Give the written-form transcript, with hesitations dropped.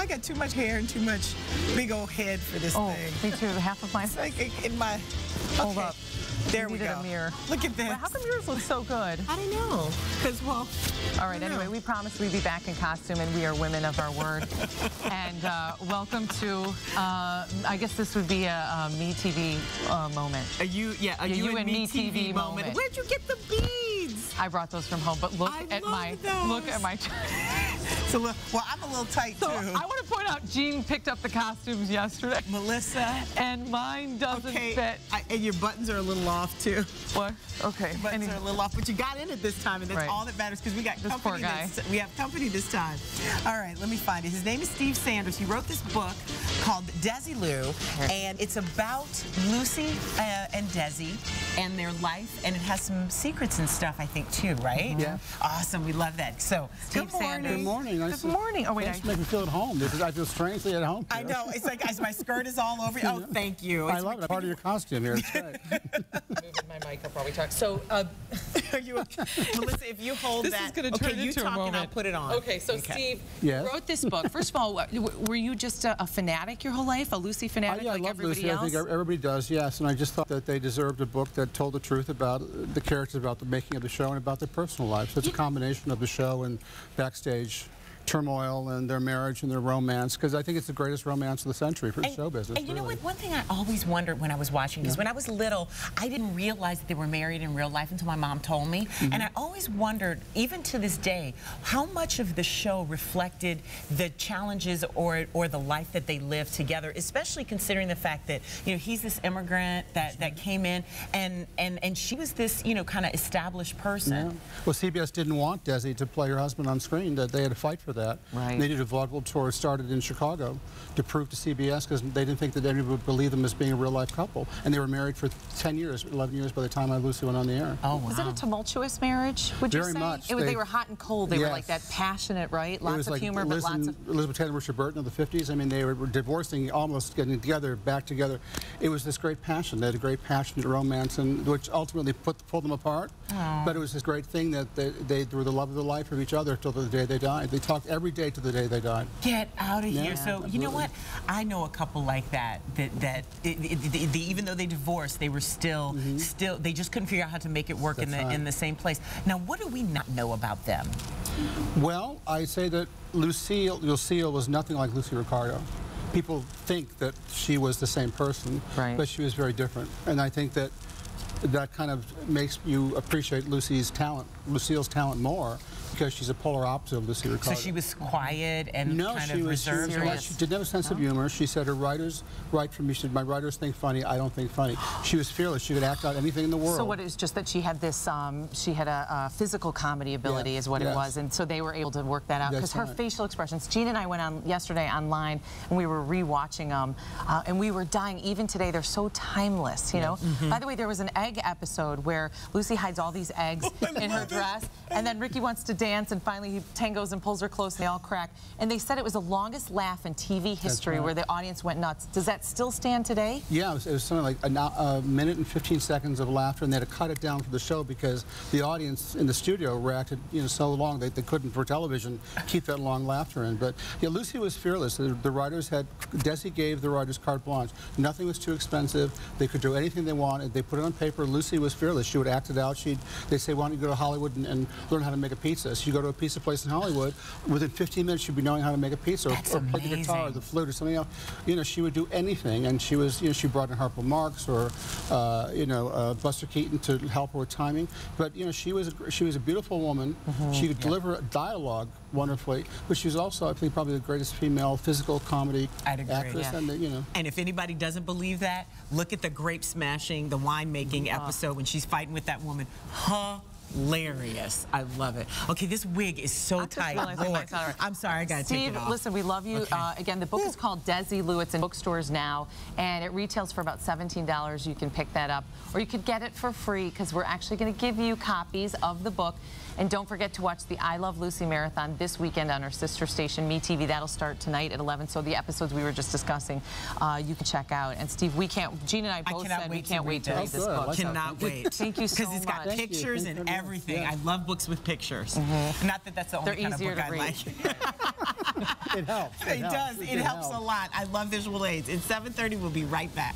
I got too much hair and too much big old head for this thing. Me too. Half of mine. It's like in my... Hold up. There we go. A mirror. Look at this. Well, how come yours looks so good? I don't know. Because, well... All right, anyway, we promised we'd be back in costume, and we are women of our word. And welcome to, I guess this would be a Me TV moment. A you and Me TV moment. Where'd you get the beads? I brought those from home, but look at my... So, well, I'm a little tight, too. I want to point out, Jean picked up the costumes yesterday. Melissa. And mine doesn't fit. And your buttons are a little off, too. What? Okay. Your buttons are a little off, but you got in it this time, and that's all that matters, because we got this company. Poor guy. We have company this time. All right, let me find it. His name is Steve Sanders. He wrote this book called Desilu, and it's about Lucy and Desi and their life, and it has some secrets and stuff, I think, too, right? Yeah. Awesome. We love that. So, Steve Sanders. Good morning. Good morning. Oh, wait. Thanks for making me feel at home, because I feel strangely at home. I know. It's like my skirt is all over. Oh, thank you. I love it. Part of your costume here. It's great. Moving my mic up while we talk. So, are you okay? Melissa, if you hold this is going to turn into a moment. And I'll put it on. Okay, so Steve wrote this book. First of all, were you just a fanatic your whole life, a Lucy fanatic I like love everybody Lucy. else? I think everybody does, yes. And I just thought that they deserved a book that told the truth about the characters, about the making of the show, and about their personal lives. So it's a combination of the show and backstage turmoil and their marriage and their romance, because I think it's the greatest romance of the century for show business. And you know what, one thing I always wondered when I was watching, because when I was little, I didn't realize that they were married in real life until my mom told me. And I always wondered, even to this day, how much of the show reflected the challenges or the life that they lived together, especially considering the fact that, you know, he's this immigrant that came in, and she was this, you know, kind of established person. Yeah. Well, CBS didn't want Desi to play her husband on screen. That they had to fight for that. Right. They did a vaudeville tour, started in Chicago, to prove to CBS, because they didn't think that anyone would believe them as being a real-life couple. And they were married for 10 years, 11 years by the time Lucy went on the air. Oh, wow. Was it a tumultuous marriage, would you say? Very much. They were hot and cold. They were like that passionate, right? Lots of humor, but lots of... Elizabeth Taylor and Richard Burton of the 50s. I mean, they were divorcing, almost getting together, back together. It was this great passion. They had a great passionate romance, and which ultimately pulled them apart. Aww. But it was this great thing that they were the love of their life of each other till the day they died. They talked every day to the day they died. Get out of here. So, absolutely. You know what? I know a couple like that, even though they divorced, they were still, they just couldn't figure out how to make it work in the same place. Now, what do we not know about them? Well, I say that Lucille was nothing like Lucy Ricardo. People think that she was the same person, but she was very different. And I think that kind of makes you appreciate Lucille's talent more, because she's a polar opposite of Lucy Ricardo. So she was quiet and kind of reserved? She didn't have a sense of humor. She said her writers write for me. She said, my writers think funny, I don't think funny. She was fearless. She could act out anything in the world. So what, it's just that she had this, she had a physical comedy ability is what it was, and so they were able to work that out, because her facial expressions. Jean and I went on yesterday online, and we were re-watching them, and we were dying. Even today, they're so timeless, you know? By the way, there was an egg episode where Lucy hides all these eggs in her dress, and then Ricky wants to dance, and finally he tangos and pulls her close, and they all crack. And they said it was the longest laugh in TV history, where the audience went nuts. Does that still stand today? Yeah, it was something like a minute and 15 seconds of laughter, and they had to cut it down for the show because the audience in the studio reacted, you know, so long they couldn't, for television, keep that long laughter in. But yeah, Lucy was fearless. The writers Desi gave the writers carte blanche. Nothing was too expensive. They could do anything they wanted. They put it on paper. Lucy was fearless. She would act it out. They'd say, why don't you go to Hollywood and learn how to make a pizza? So you go to a pizza place in Hollywood, within 15 minutes she'd be knowing how to make a pizza, or play the guitar, or the flute, or something else. You know, she would do anything, and she was, you know, she brought in Harpo Marx or, you know, Buster Keaton to help her with timing. But you know, she was a beautiful woman. She could deliver dialogue wonderfully, but she was also, I think, probably the greatest female physical comedy actress. And you know. And if anybody doesn't believe that, look at the grape smashing, the winemaking episode when she's fighting with that woman. Hilarious. I love it. Okay, this wig is so tight. I'm sorry, I gotta take it off. Listen, we love you. Again, the book is called Desilu. It's in bookstores now, and it retails for about $17. You can pick that up, or you could get it for free, because we're actually going to give you copies of the book. And don't forget to watch the I Love Lucy Marathon this weekend on our sister station, Me TV. That'll start tonight at 11. So the episodes we were just discussing, you can check out. And Steve, Jean and I both said we can't wait to read this book. Cannot wait. Thank you so much. Because it's got pictures and everything. I love books with pictures. Not that that's the only kind of book I like. It helps. It does. It helps a lot. I love visual aids. It's 7:30. We'll be right back.